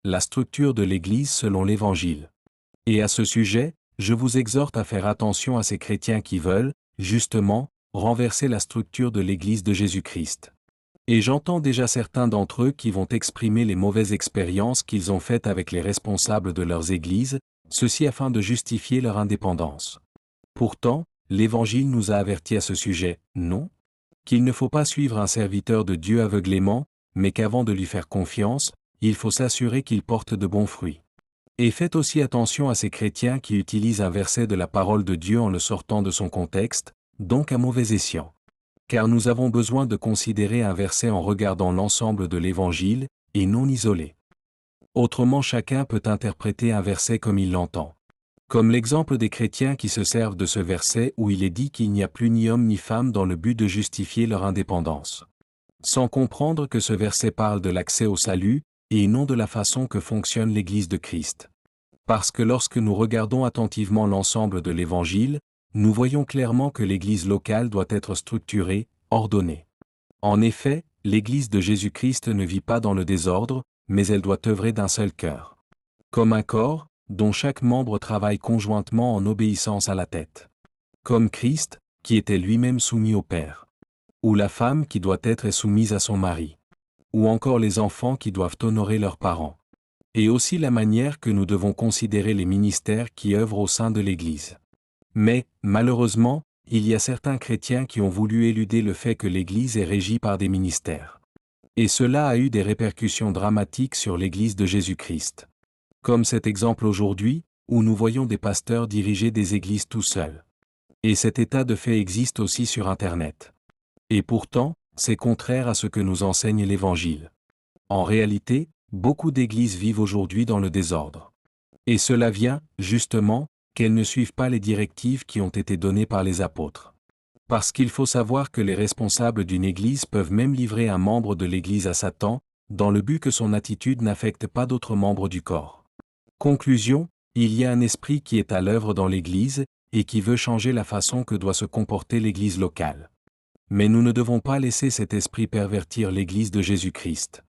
la structure de l'Église selon l'Évangile. Et à ce sujet, je vous exhorte à faire attention à ces chrétiens qui veulent, justement, renverser la structure de l'Église de Jésus-Christ. Et j'entends déjà certains d'entre eux qui vont exprimer les mauvaises expériences qu'ils ont faites avec les responsables de leurs églises, ceci afin de justifier leur indépendance. Pourtant, l'Évangile nous a avertis à ce sujet, non ? Qu'il ne faut pas suivre un serviteur de Dieu aveuglément, mais qu'avant de lui faire confiance, il faut s'assurer qu'il porte de bons fruits. Et faites aussi attention à ces chrétiens qui utilisent un verset de la parole de Dieu en le sortant de son contexte, donc à mauvais escient. Car nous avons besoin de considérer un verset en regardant l'ensemble de l'Évangile, et non isolé. Autrement chacun peut interpréter un verset comme il l'entend. Comme l'exemple des chrétiens qui se servent de ce verset où il est dit qu'il n'y a plus ni homme ni femme dans le but de justifier leur indépendance. Sans comprendre que ce verset parle de l'accès au salut, et non de la façon que fonctionne l'Église de Christ. Parce que lorsque nous regardons attentivement l'ensemble de l'Évangile, nous voyons clairement que l'Église locale doit être structurée, ordonnée. En effet, l'Église de Jésus-Christ ne vit pas dans le désordre, mais elle doit œuvrer d'un seul cœur. Comme un corps, dont chaque membre travaille conjointement en obéissance à la tête. Comme Christ, qui était lui-même soumis au Père. Ou la femme qui doit être soumise à son mari. Ou encore les enfants qui doivent honorer leurs parents. Et aussi la manière que nous devons considérer les ministères qui œuvrent au sein de l'Église. Mais, malheureusement, il y a certains chrétiens qui ont voulu éluder le fait que l'Église est régie par des ministères. Et cela a eu des répercussions dramatiques sur l'Église de Jésus-Christ. Comme cet exemple aujourd'hui, où nous voyons des pasteurs diriger des églises tout seuls. Et cet état de fait existe aussi sur Internet. Et pourtant, c'est contraire à ce que nous enseigne l'Évangile. En réalité, beaucoup d'églises vivent aujourd'hui dans le désordre. Et cela vient, justement, qu'elles ne suivent pas les directives qui ont été données par les apôtres. Parce qu'il faut savoir que les responsables d'une église peuvent même livrer un membre de l'église à Satan, dans le but que son attitude n'affecte pas d'autres membres du corps. Conclusion, il y a un esprit qui est à l'œuvre dans l'église, et qui veut changer la façon que doit se comporter l'église locale. Mais nous ne devons pas laisser cet esprit pervertir l'église de Jésus-Christ.